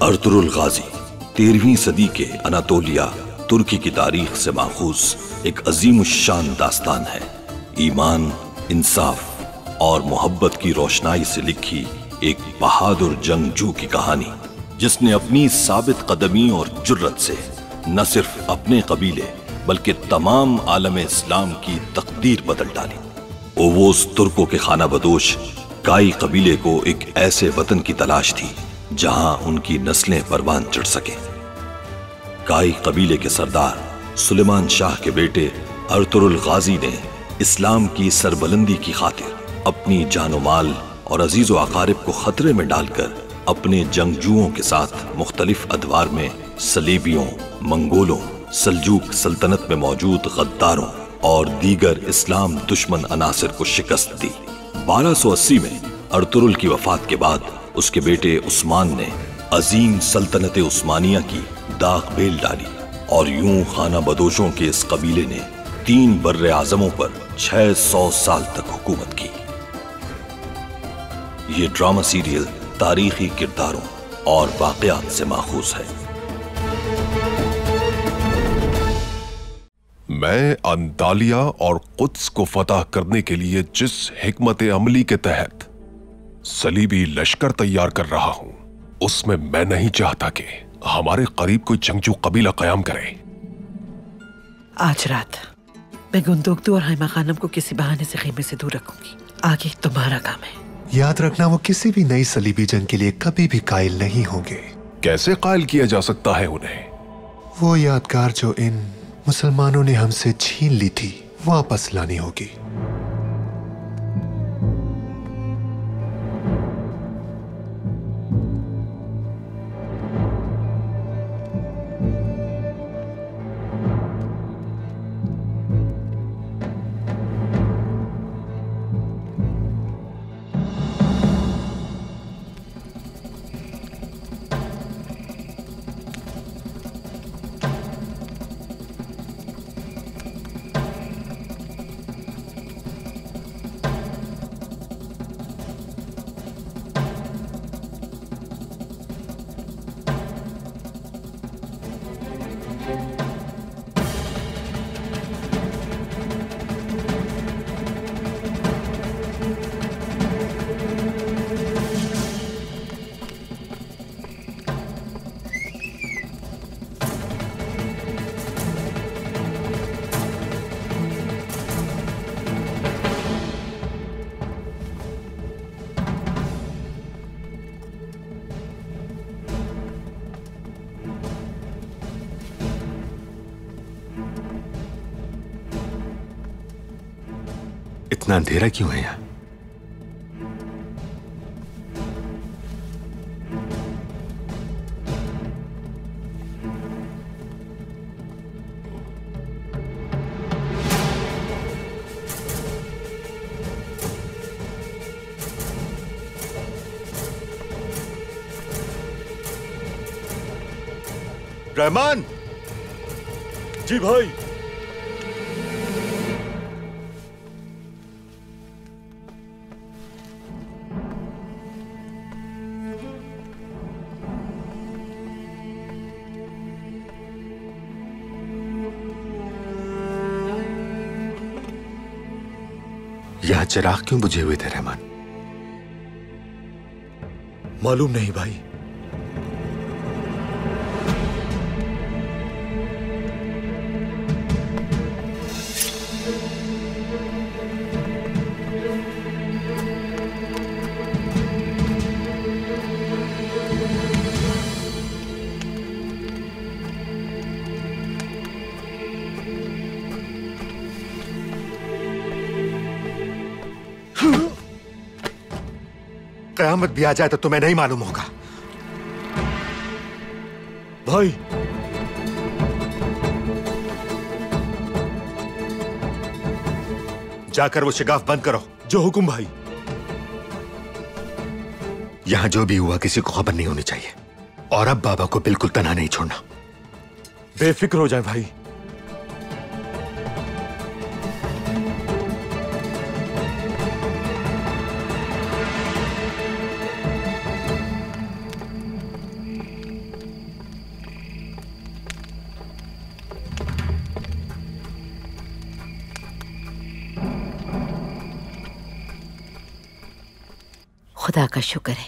Ertugrul गाजी 13वीं सदी के Anatolia तुर्की की तारीख से माखूज एक अजीमुश्शान दास्तान है। ईमान, इंसाफ और मोहब्बत की रोशनाई से लिखी एक बहादुर जंगजू की कहानी, जिसने अपनी साबित कदमी और जुर्रत से न सिर्फ अपने कबीले बल्कि तमाम आलम इस्लाम की तकदीर बदल डाली। ओवोस तुर्कों के खाना बदोश काई कबीले को एक ऐसे वतन की तलाश थी जहां उनकी नस्लें परवान चढ़ सके। काई कबीले के सरदार सुलेमान शाह के बेटे अर्तुरुल गाजी ने इस्लाम की सरबलंदी की खातिर अपनी जानो माल और अजीजो अकारिब को खतरे में डालकर अपने जंगजुओं के साथ मुख्तलिफ अदवार में सलीबियों, मंगोलों, सल्जूक सल्तनत में मौजूद गद्दारों और दीगर इस्लाम दुश्मन अनासिर को शिकस्त दी। 1280 में अर्तुरुल की वफात के बाद उसके बेटे उस्मान ने अजीम सल्तनत उस्मानिया की दाग बेल डाली और यूं खाना बदोशों के इस कबीले ने 3 बर्रे आजमों पर 600 साल तक हुकूमत की। ये ड्रामा सीरियल तारीखी किरदारों और वाकयात से माखूज है। मैं अंतालिया और कुद्स को फतह करने के लिए जिस हिकमत अमली के तहत सलीबी लश्कर तैयार कर रहा हूं, उसमें मैं नहीं चाहता कि हमारे करीब कोई जंगजू कबीला कयाम करे। आज रात मैं गुंदोकदू और हैमा खानम को किसी बहाने से खेमे से दूर रखूंगी। आगे तुम्हारा काम है। याद रखना, वो किसी भी नई सलीबी जंग के लिए कभी भी कायल नहीं होंगे। कैसे कायल किया जा सकता है उन्हें? वो यादगार जो इन मुसलमानों ने हमसे छीन ली थी, वापस लानी होगी। इतना अंधेरा क्यों है यहाँ? रहमान जी भाई, यहाँ चिराग क्यों बुझे हुए थे रहमान? मालूम नहीं भाई। कयामत भी आ जाए तो तुम्हें नहीं मालूम होगा। भाई जाकर वो शिगाफ बंद करो। जो हुकुम भाई। यहां जो भी हुआ किसी को खबर नहीं होनी चाहिए, और अब बाबा को बिल्कुल तन्हा नहीं छोड़ना। बेफिक्र हो जाए भाई। खुदा का शुक्र है,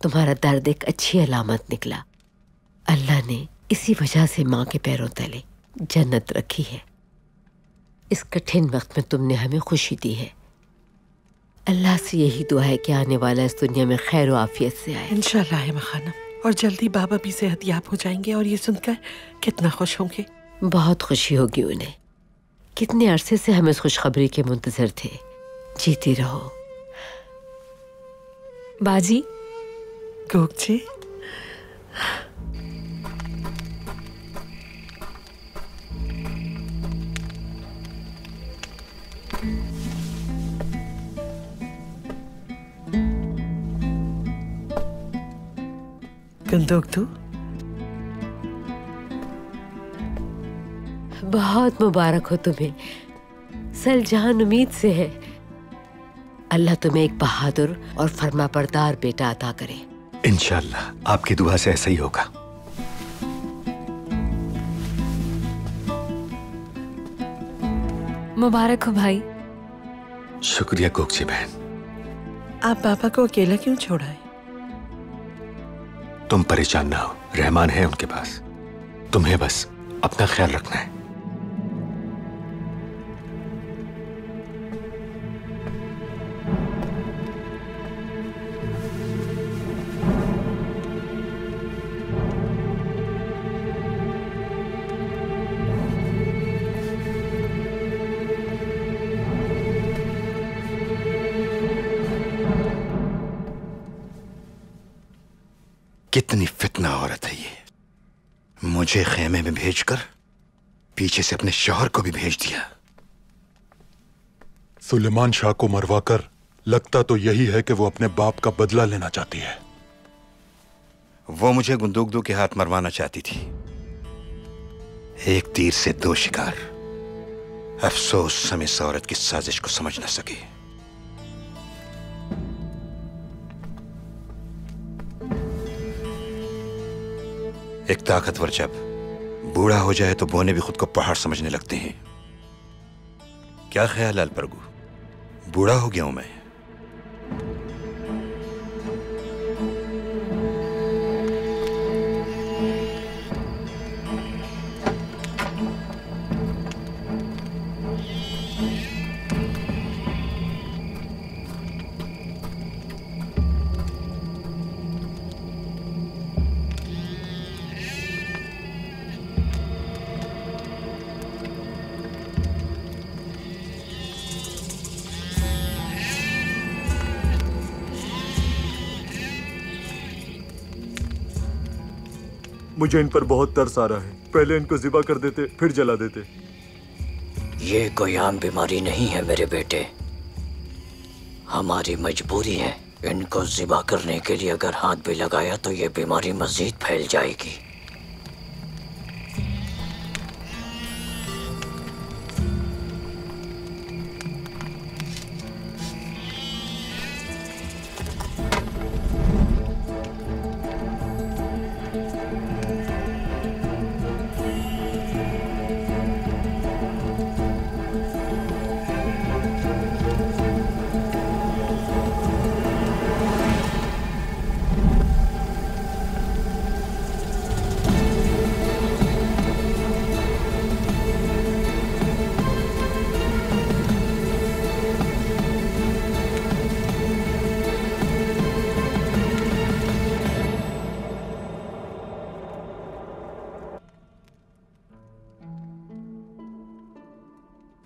तुम्हारा दर्द एक अच्छी अलामत निकला। अल्लाह ने इसी वजह से माँ के पैरों तले जन्नत रखी है। इस कठिन वक्त में तुमने हमें खुशी दी है। अल्लाह से यही दुआ है कि आने वाला इस दुनिया में खैर और आफियत से आए। इंशाल्लाह है खानम, और जल्दी बाबा भी सेहतयाब हो जाएंगे और ये सुनकर कितना खुश होंगे। बहुत खुशी होगी उन्हें। कितने अरसे से हम इस खुशखबरी के मुंतजर थे। जीती रहो बाजी। गोक जी, गंदोक तू बहुत मुबारक हो तुम्हें। सलजहान उम्मीद से है। अल्लाह तुम्हें एक बहादुर और फर्माबरदार बेटा अता करे। इंशाअल्लाह आपकी दुआ से ऐसा ही होगा। मुबारक हो भाई। शुक्रिया गोकची बहन। आप पापा को अकेला क्यों छोड़ा है? तुम परेशान ना हो, रहमान है उनके पास। तुम्हें बस अपना ख्याल रखना है। कितनी फितना औरत है ये। मुझे खेमे में भेजकर पीछे से अपने शौहर को भी भेज दिया। सुलेमान शाह को मरवाकर लगता तो यही है कि वो अपने बाप का बदला लेना चाहती है। वो मुझे गुंदुकदू के हाथ मरवाना चाहती थी। एक तीर से दो शिकार। अफसोस हम इस औरत की साजिश को समझ न सके। एक ताकतवर जब बूढ़ा हो जाए तो बोने भी खुद को पहाड़ समझने लगते हैं। क्या ख्याल है अलप्रगु, बूढ़ा हो गया हूं मैं? मुझे इन पर बहुत तरस आ रहा है। पहले इनको ज़िबा कर देते, फिर जला देते। ये कोई आम बीमारी नहीं है मेरे बेटे, हमारी मजबूरी है। इनको ज़िबा करने के लिए अगर हाथ भी लगाया तो ये बीमारी मजीद फैल जाएगी।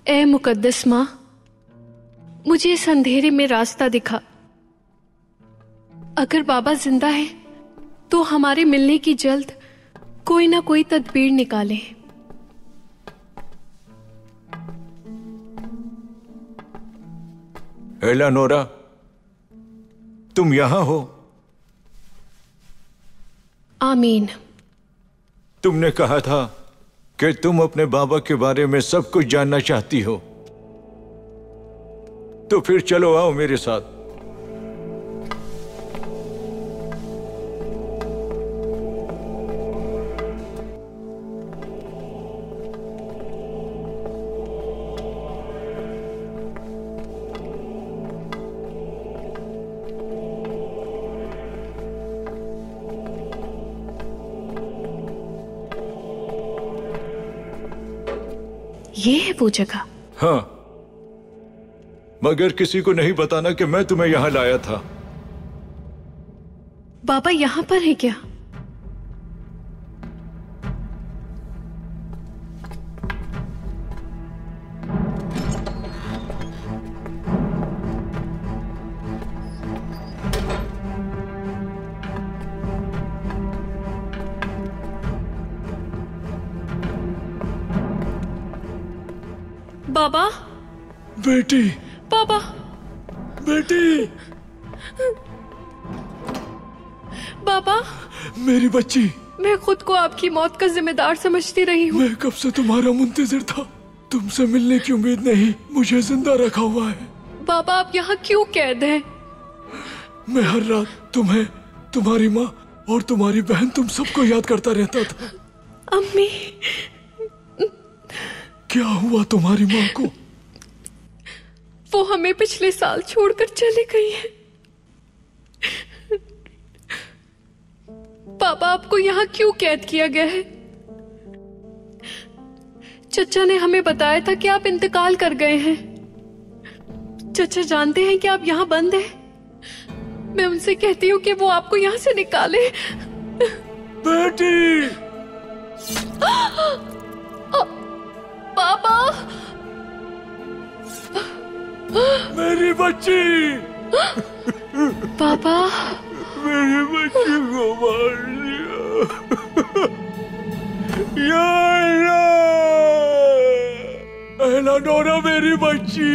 ए मुकद्दस माँ, मुझे इस अंधेरे में रास्ता दिखा। अगर बाबा जिंदा है तो हमारे मिलने की जल्द कोई ना कोई तदबीर निकाले। एलानोरा, तुम यहां हो? आमीन। तुमने कहा था कि तुम अपने बाबा के बारे में सब कुछ जानना चाहती हो, तो फिर चलो आओ मेरे साथ। ये है वो जगह? हाँ, मगर किसी को नहीं बताना कि मैं तुम्हें यहां लाया था। बाबा यहां पर है क्या? बाबा, बेटी, बाबा, बेटी, बाबा, मेरी बच्ची। मैं खुद को आपकी मौत का जिम्मेदार समझती रही हूँ। मैं कब से तुम्हारा मुंतजिर था। तुमसे मिलने की उम्मीद नहीं, मुझे जिंदा रखा हुआ है। बाबा, आप यहाँ क्यों कैद हैं? मैं हर रात तुम्हें, तुम्हारी माँ और तुम्हारी बहन, तुम सबको याद करता रहता था। अम्मी, क्या हुआ तुम्हारी माँ को? वो हमें पिछले साल छोड़कर चली गई है। पापा, आपको यहाँ क्यों कैद किया गया है? चचा ने हमें बताया था कि आप इंतकाल कर गए हैं। चचा जानते हैं कि आप यहाँ बंद हैं। मैं उनसे कहती हूँ कि वो आपको यहाँ से निकाले। बेटी! पापा! मेरी बच्ची! पापा! मेरी बच्ची को मार दिया। या अल्लाह, नोरा मेरी बच्ची।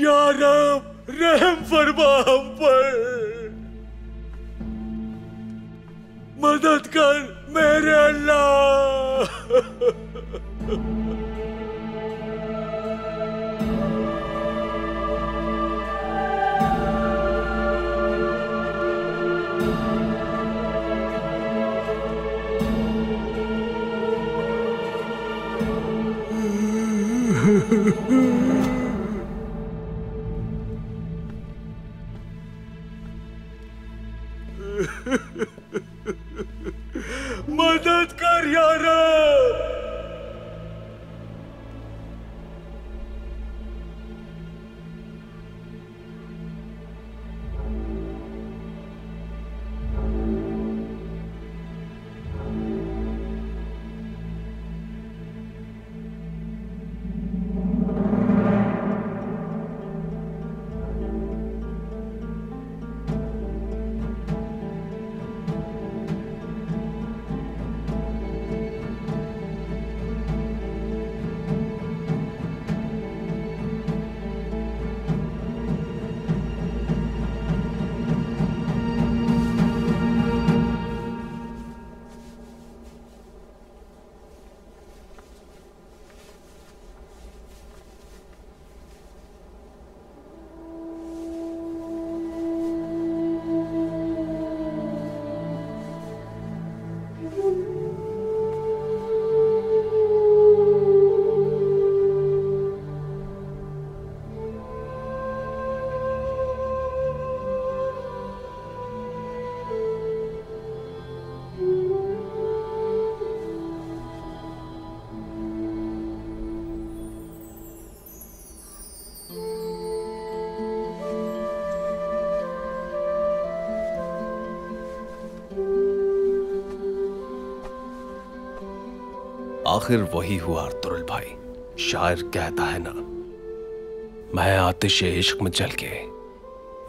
या रब, रहम फरमा हम पर। मदद कर मेरे अल्लाह। मदद कर यार। आखिर वही हुआ अर्तुगरुल भाई। शायर कहता है ना, मैं आतिशे इश्क में जल के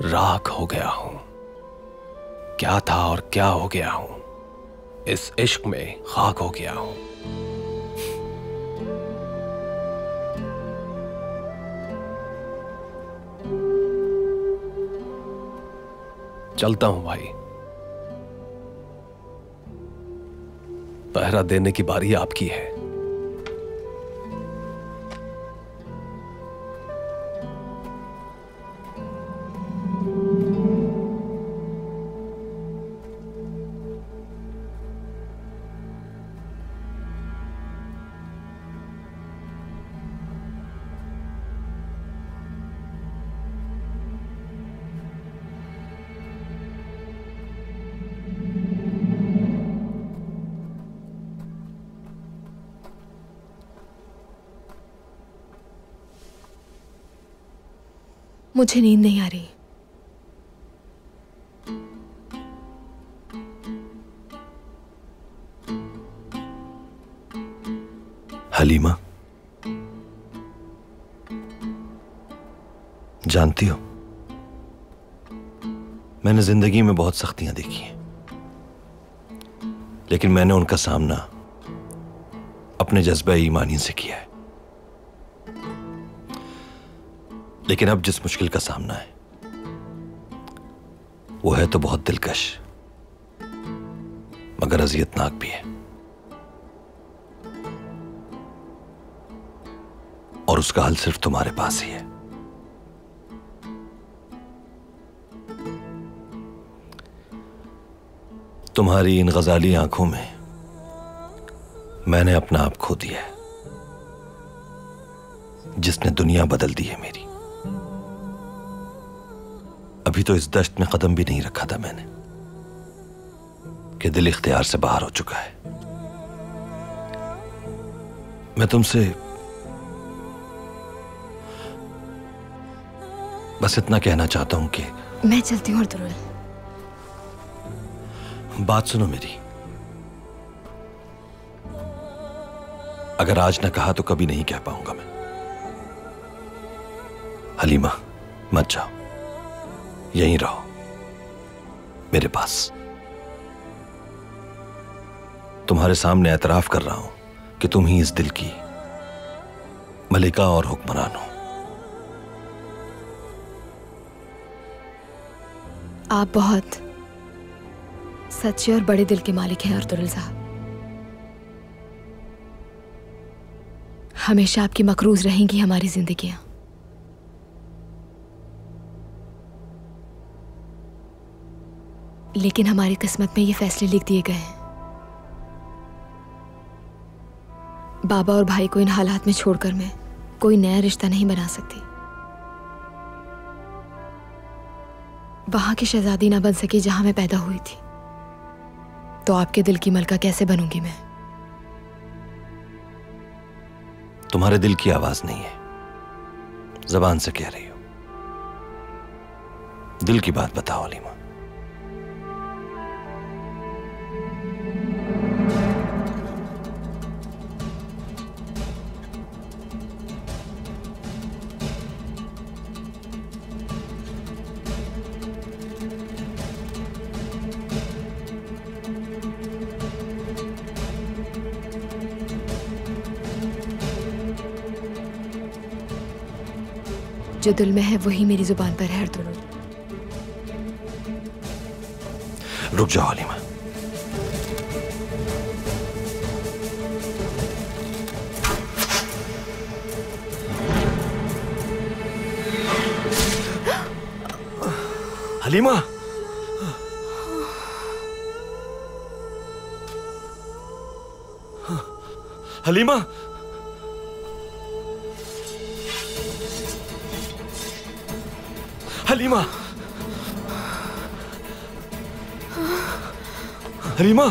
राख हो गया हूं। क्या था और क्या हो गया हूं, इस इश्क में खाक हो गया हूं। चलता हूं भाई, पहरा देने की बारी आपकी है। मुझे नींद नहीं आ रही। हलीमा, जानती हो, मैंने जिंदगी में बहुत सख्तियां देखी हैं, लेकिन मैंने उनका सामना अपने जज्बा ईमानी से किया है। लेकिन अब जिस मुश्किल का सामना है वो है तो बहुत दिलकश मगर अजियतनाक भी है, और उसका हल सिर्फ तुम्हारे पास ही है। तुम्हारी इन गजाली आंखों में मैंने अपना आप खो दिया है, जिसने दुनिया बदल दी है मेरी। अभी तो इस दश्त में कदम भी नहीं रखा था मैंने कि दिल इख्तियार से बाहर हो चुका है। मैं तुमसे बस इतना कहना चाहता हूं कि मैं चलती हूँ अर्तुगरुल। बात सुनो मेरी, अगर आज ना कहा तो कभी नहीं कह पाऊंगा मैं। हलीमा, मत जाओ, यहीं रहो मेरे पास। तुम्हारे सामने एतराफ कर रहा हूं कि तुम ही इस दिल की मलिका और हुक्मरान हो। आप बहुत सच्चे और बड़े दिल के मालिक हैं अर्तुगरुल साहब। हमेशा आपकी मकरूज रहेंगी हमारी जिंदगियां। लेकिन हमारी किस्मत में ये फैसले लिख दिए गए हैं। बाबा और भाई को इन हालात में छोड़कर मैं कोई नया रिश्ता नहीं बना सकती। वहां की शहजादी ना बन सकी जहां मैं पैदा हुई थी, तो आपके दिल की मलका कैसे बनूंगी मैं? तुम्हारे दिल की आवाज नहीं है, जबान से कह रही हो। दिल की बात बताओ हलीमा। जो दिल में है वही मेरी जुबान पर है अर्तुगरुल। रुक जाओ हलीमा। हलीमा, हलीमा, हलीमा, हलीमा,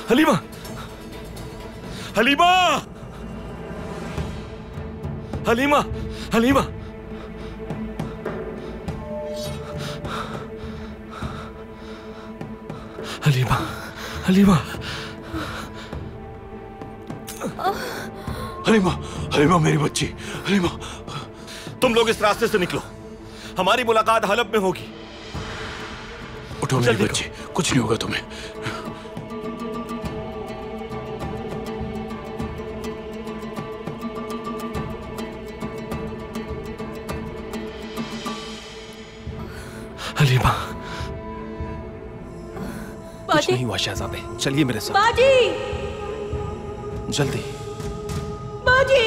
हलीमा, हलीमा, हलीमा, हलीमा, हलीमा, हलीमा, हलीमा, हलीमा मेरी बच्ची, हलीमा। तुम लोग इस रास्ते से निकलो, हमारी मुलाकात हलब में होगी। उठो मेरी बच्ची, कुछ नहीं होगा तुम्हें। हलीमा, कुछ नहीं हुआ शहजादे, चलिए मेरे साथ। बाजी, जल्दी, बाजी,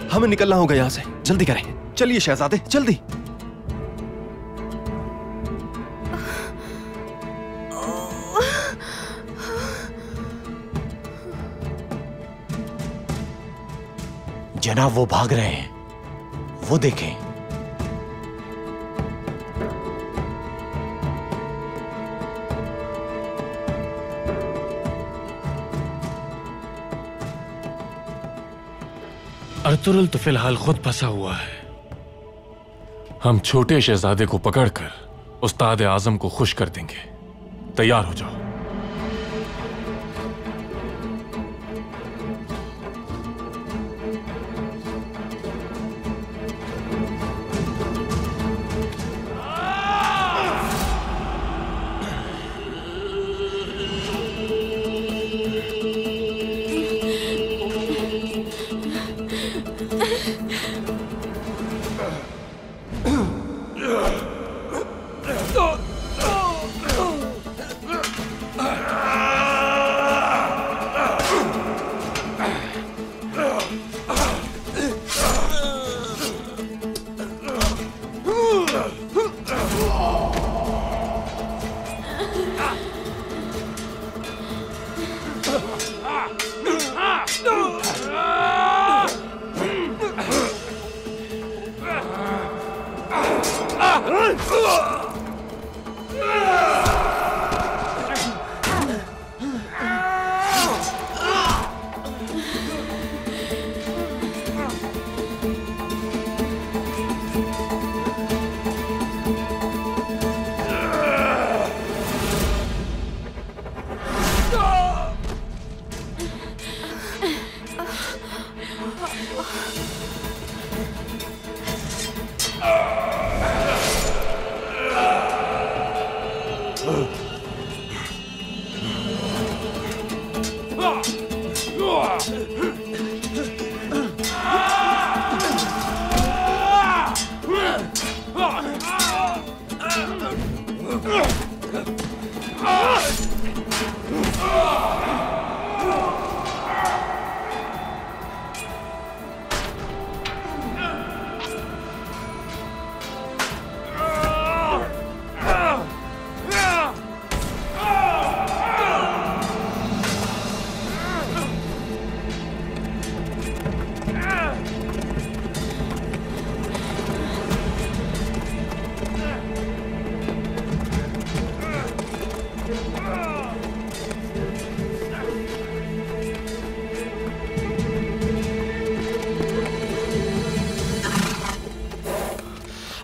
हमें निकलना होगा यहाँ से, जल्दी करें। चलिए शहजादे, जल्दी। जनाब, वो भाग रहे हैं, वो देखें। अर्तुगरुल तो फिलहाल खुद फंसा हुआ है। हम छोटे शहजादे को पकड़कर उस्ताद आजम को खुश कर देंगे। तैयार हो जाओ।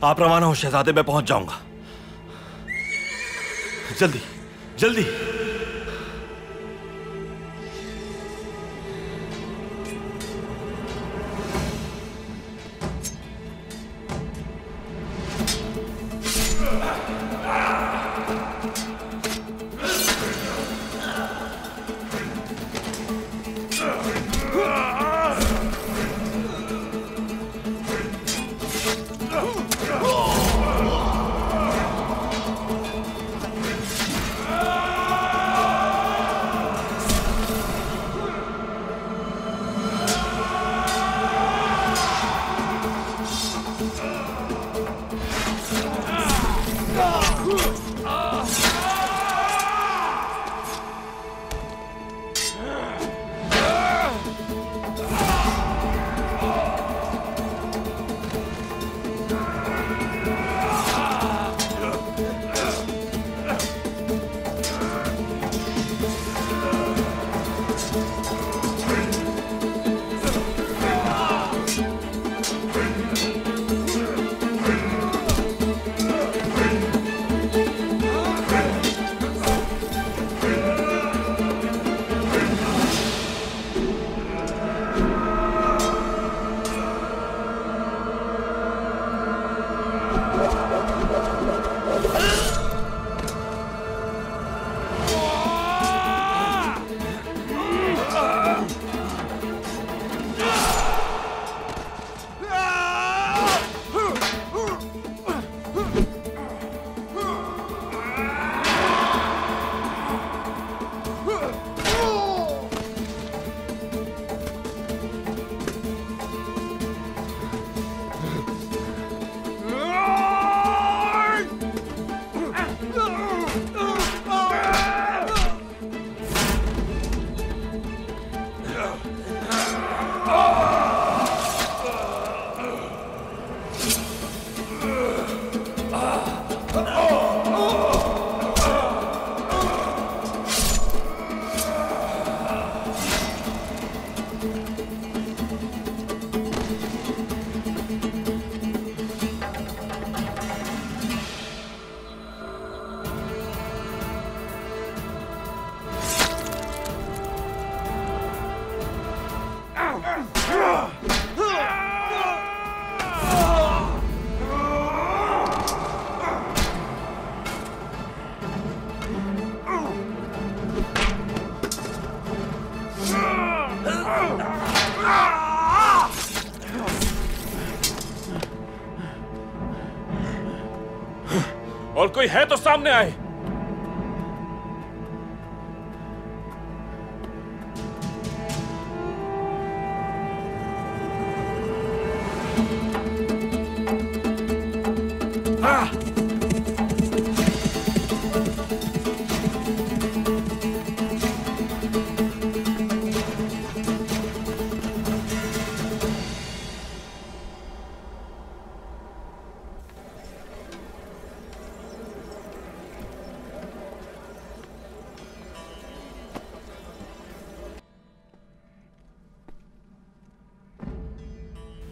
आप रवाना हो शहजादे, मैं पहुंच जाऊंगा। जल्दी जल्दी। और कोई है तो सामने आए।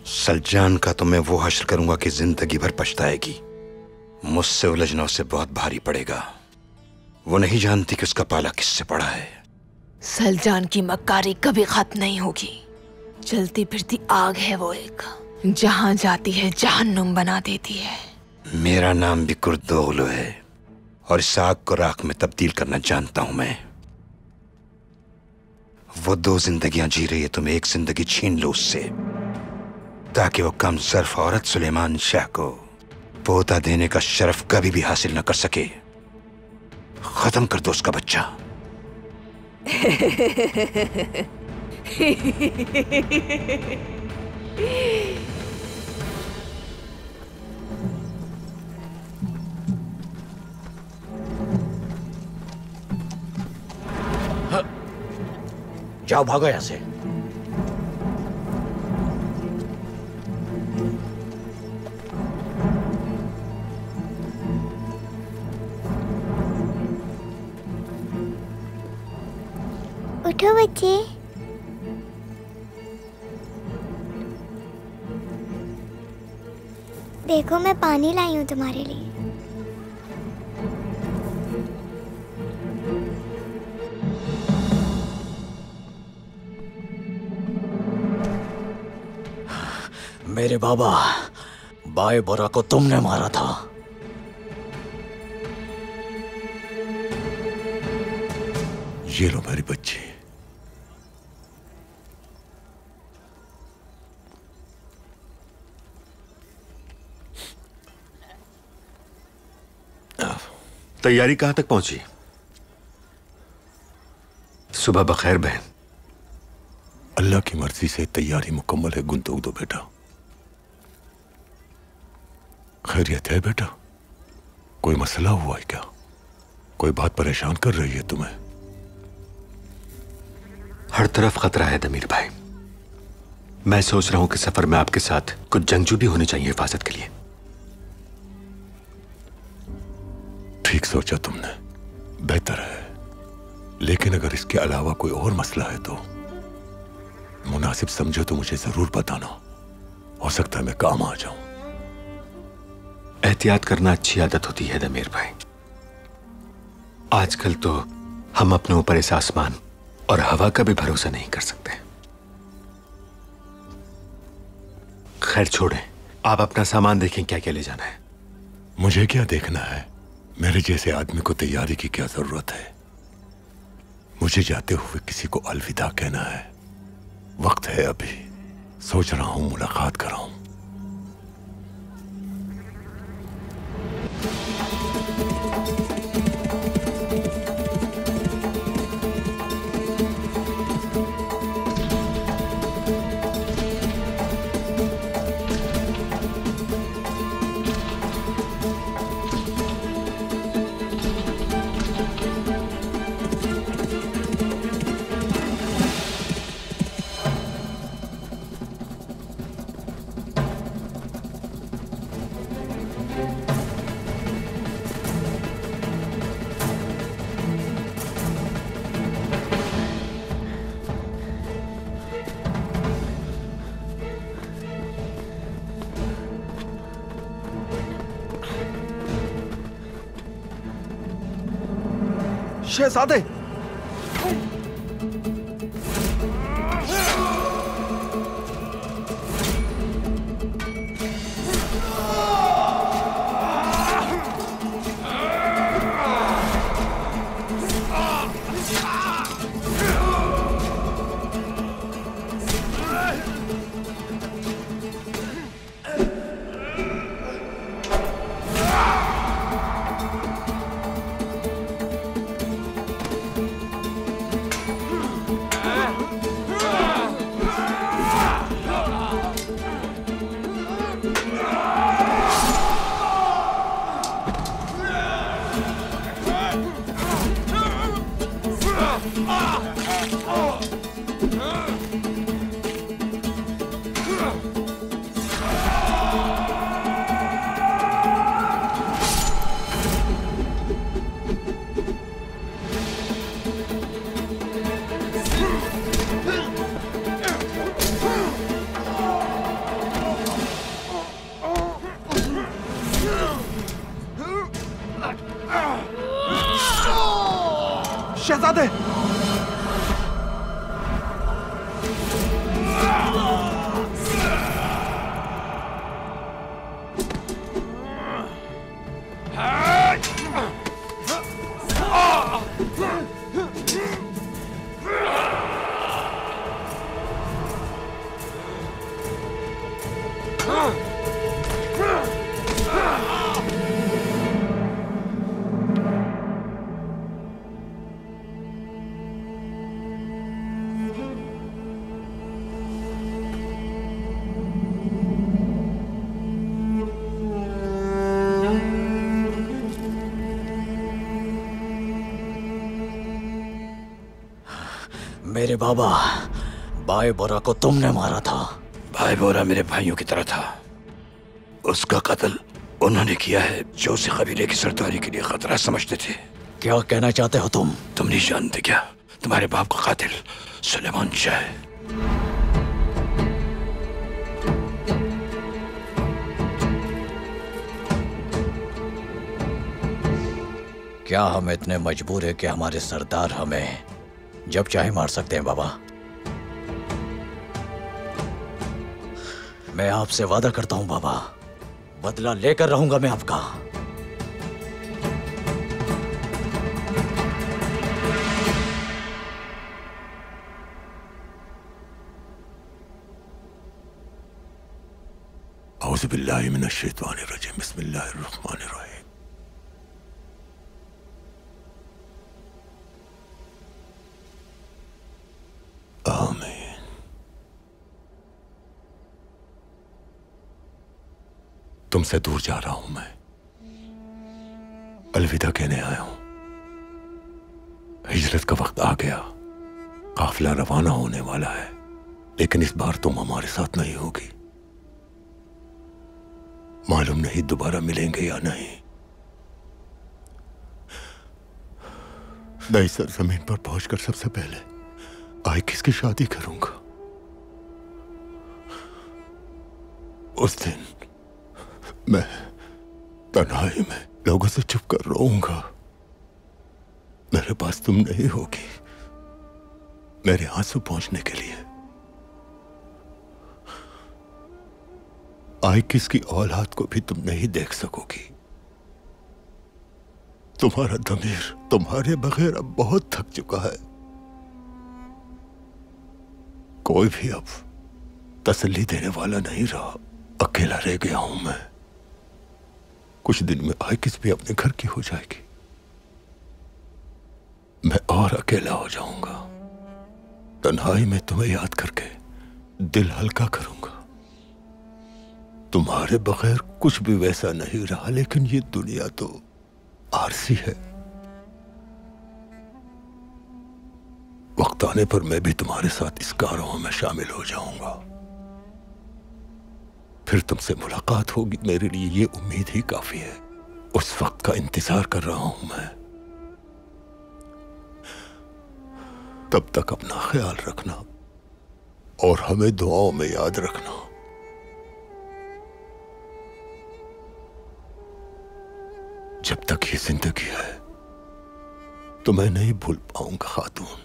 सलजान का तो मैं वो हश्र करूंगा कि जिंदगी भर पछताएगी। मुझसे उलझना उसे बहुत भारी पड़ेगा। वो नहीं जानती कि उसका पाला किससे पड़ा है। सलजान की मक्कारी कभी खत्म नहीं होगी। जलती फिरती आग है वो एक, जहां जाती है जहन्नुम बना देती है। मेरा नाम भी कुर्दोगलो है और इस आग को राख में तब्दील करना जानता हूं मैं। वो 2 जिंदगियां जी रही है, तुम एक जिंदगी छीन लो उससे, ताकि वो कम ज़र्फ औरत सुलेमान शाह को पोता देने का शरफ कभी भी हासिल न कर सके। खत्म कर दो उसका बच्चा। जाओ, भागो यहां से। उठो बच्चे। देखो मैं पानी लाई हूं तुम्हारे लिए। मेरे बाबा बाय बोरा को तुमने मारा था। ये लो मेरी बच्ची। तैयारी कहां तक पहुंची? सुबह बखैर बहन। अल्लाह की मर्जी से तैयारी मुकम्मल है गुंतोगदो बेटा। खैरियत है बेटा? कोई मसला हुआ है क्या? कोई बात परेशान कर रही है तुम्हें? हर तरफ खतरा है दमीर भाई। मैं सोच रहा हूं कि सफर में आपके साथ कुछ जंगजू भी होने चाहिए हिफाजत के लिए। ठीक सोचा तुमने, बेहतर है। लेकिन अगर इसके अलावा कोई और मसला है तो मुनासिब समझो तो मुझे जरूर बताना। हो सकता है मैं काम आ जाऊं। एहतियात करना अच्छी आदत होती है दमीर भाई। आजकल तो हम अपने ऊपर इस आसमान और हवा का भी भरोसा नहीं कर सकते। खैर छोड़ें, आप अपना सामान देखें क्या क्या ले जाना है। मुझे क्या देखना है? मेरे जैसे आदमी को तैयारी की क्या जरूरत है? मुझे जाते हुए किसी को अलविदा कहना है। वक्त है अभी। सोच रहा हूं मुलाकात कराऊं। शहजादे, शहजादे! मेरे बाबा भाई बोरा को तुमने मारा था। भाई बोरा मेरे भाइयों की तरह था। उसका कत्ल उन्होंने किया है जो उसे कबीले की सरदारी के लिए खतरा समझते थे। क्या कहना चाहते हो तुम? तुम नहीं जानते क्या? तुम्हारे बाप का कातिल सुलेमान शाह है। क्या हम इतने मजबूर है कि हमारे सरदार हमें जब चाहे मार सकते हैं? बाबा, मैं आपसे वादा करता हूं बाबा, बदला लेकर रहूंगा मैं आपका। औज़ु बिल्लाहि मिनश शैतानिर रजीम, बिस्मिल्लाहिर रहमानिर रहीम। आमीन। तुमसे दूर जा रहा हूं मैं, अलविदा कहने आया हूं। हिजरत का वक्त आ गया, काफिला रवाना होने वाला है, लेकिन इस बार तुम हमारे साथ नहीं होगी। मालूम नहीं दोबारा मिलेंगे या नहीं। नई सरजमीन पर पहुंचकर सबसे पहले आई किसकी शादी करूंगा। उस दिन मैं तन्हाई में लोगों से चुप कर रोऊंगा। मेरे पास तुम नहीं होगी मेरे आंसू पहुंचने के लिए। आई किसकी औलाद को भी तुम नहीं देख सकोगी। तुम्हारा दमीर तुम्हारे बगैर अब बहुत थक चुका है। कोई भी अब तसल्ली देने वाला नहीं रहा। अकेला रह गया हूं मैं। कुछ दिन में आइकिस भी अपने घर की हो जाएगी। मैं और अकेला हो जाऊंगा। तन्हाई में तुम्हें याद करके दिल हल्का करूंगा। तुम्हारे बगैर कुछ भी वैसा नहीं रहा, लेकिन ये दुनिया तो आरसी है। वक्त आने पर मैं भी तुम्हारे साथ इस कारवां में शामिल हो जाऊंगा। फिर तुमसे मुलाकात होगी, मेरे लिए ये उम्मीद ही काफी है। उस वक्त का इंतजार कर रहा हूं मैं। तब तक अपना ख्याल रखना और हमें दुआओं में याद रखना। जब तक ये जिंदगी है तो मैं नहीं भूल पाऊंगा खातून।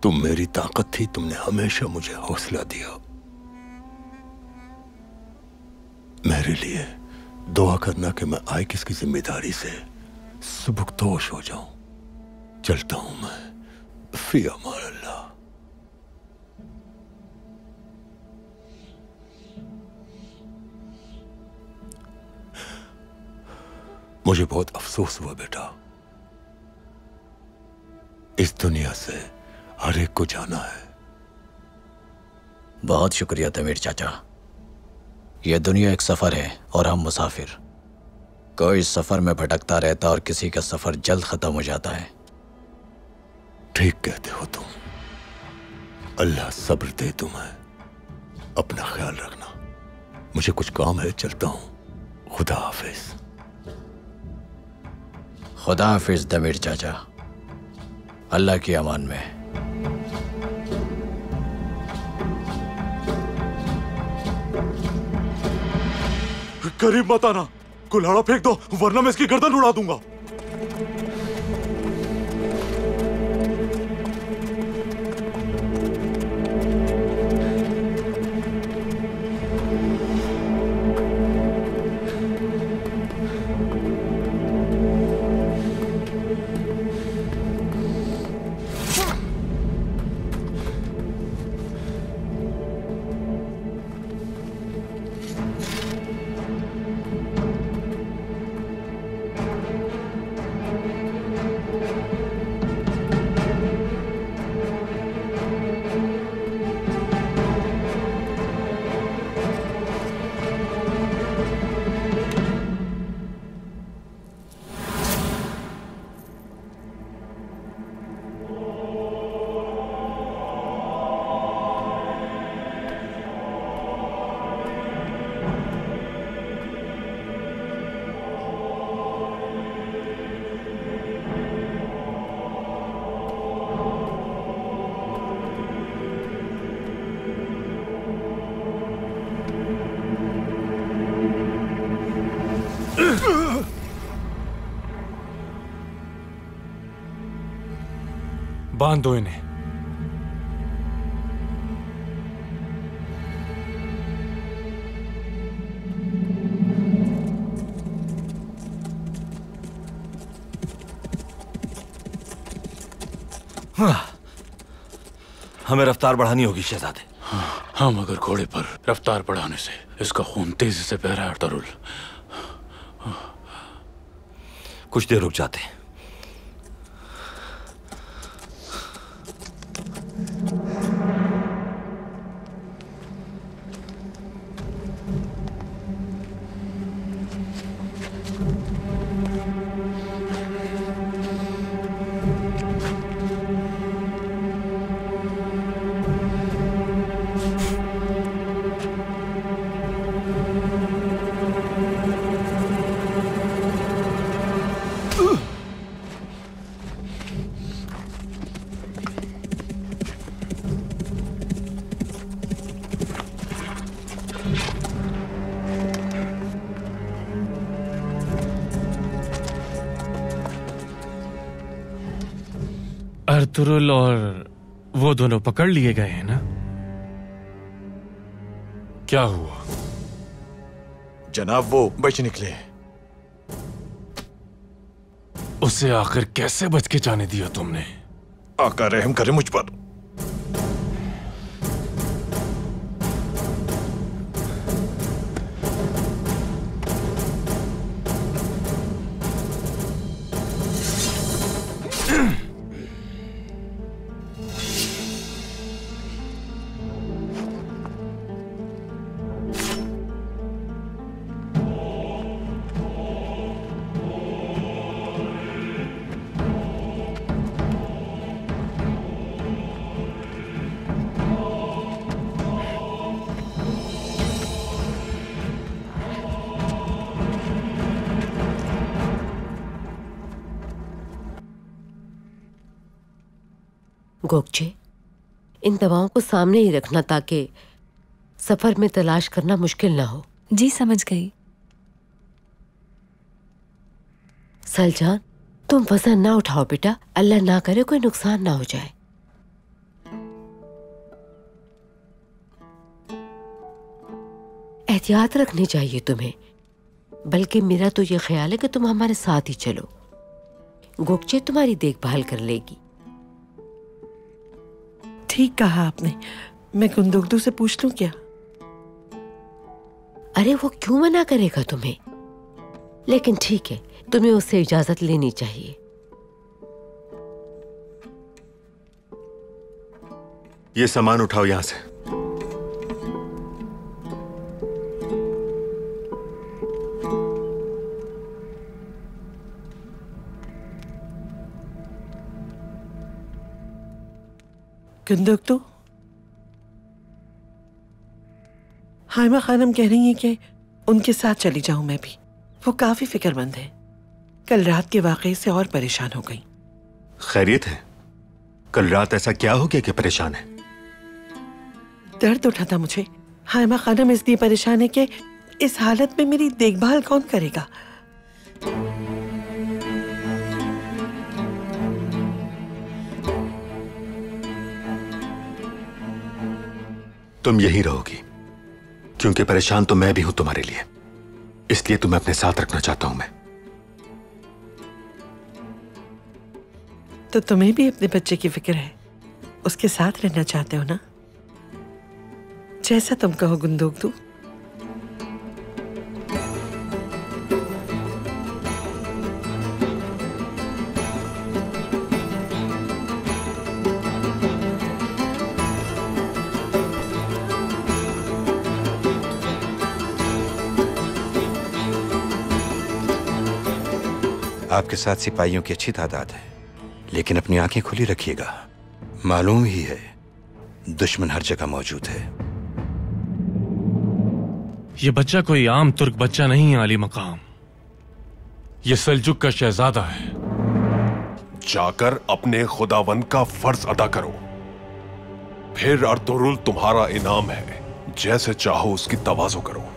तुम मेरी ताकत थी, तुमने हमेशा मुझे हौसला दिया। मेरे लिए दुआ करना कि मैं आइकिस की जिम्मेदारी से सुबुकदोश हो जाऊं। चलता हूं मैं। फी अमान अल्लाह। मुझे बहुत अफसोस हुआ बेटा। इस दुनिया से हर एक को जाना है। बहुत शुक्रिया तमीर चाचा। यह दुनिया एक सफर है और हम मुसाफिर। कोई सफर में भटकता रहता और किसी का सफर जल्द खत्म हो जाता है। ठीक कहते हो तुम। अल्लाह सब्र दे तुम्हें। अपना ख्याल रखना। मुझे कुछ काम है, चलता हूं। खुदा हाफिज। खुदा हाफिज दमीर चाचा। अल्लाह की अमान में। करीब मत आना। कुल्हाड़ा फेंक दो, वरना मैं इसकी गर्दन उड़ा दूंगा। बांध दो इन्हें। हमें रफ्तार बढ़ानी होगी शहजादे। हाँ, मगर घोड़े पर रफ्तार बढ़ाने से इसका खून तेजी से बह रहा है अरतुरुल। कुछ देर रुक जाते हैं। अरतुरुल और वो दोनों पकड़ लिए गए हैं ना? क्या हुआ? जनाब, वो बच निकले। उसे आखिर कैसे बच के जाने दिया तुमने? आका रहम करे मुझ पर। गोकचे, इन दवाओं को सामने ही रखना ताकि सफर में तलाश करना मुश्किल ना हो। जी समझ गई। सलजान, तुम वजन ना उठाओ बेटा, अल्लाह ना करे कोई नुकसान ना हो जाए। एहतियात रखनी चाहिए तुम्हें, बल्कि मेरा तो ये ख्याल है कि तुम हमारे साथ ही चलो। गोकचे तुम्हारी देखभाल कर लेगी। ठीक कहा आपने। मैं गुंदुगदू से पूछ लूं क्या? अरे वो क्यों मना करेगा तुम्हें? लेकिन ठीक है, तुम्हें उससे इजाजत लेनी चाहिए। ये सामान उठाओ यहां से। गुंदुक तो हाइमा खानम कह रही हैं कि उनके साथ चली जाऊं मैं भी। वो काफी फिक्रमंद है, कल रात के वाकये से और परेशान हो गई। खैरियत है? कल रात ऐसा क्या हो गया कि परेशान है? दर्द उठा था मुझे। हाइमा खानम इसलिए परेशान है कि इस हालत में मेरी देखभाल कौन करेगा। तुम यहीं रहोगी क्योंकि परेशान तो मैं भी हूं तुम्हारे लिए, इसलिए तुम्हें अपने साथ रखना चाहता हूं मैं। तो तुम्हें भी अपने बच्चे की फिक्र है, उसके साथ रहना चाहते हो ना? जैसा तुम कहो गुंदोक तू। आपके साथ सिपाहियों की अच्छी तादाद है, लेकिन अपनी आंखें खुली रखिएगा। मालूम ही है दुश्मन हर जगह मौजूद है। ये बच्चा कोई आम तुर्क बच्चा नहीं है आली मकाम, ये सल्जुक का शहजादा है। जाकर अपने खुदावंद का फर्ज अदा करो, फिर अर्तुगरुल तुम्हारा इनाम है। जैसे चाहो उसकी तवाज़ो करो।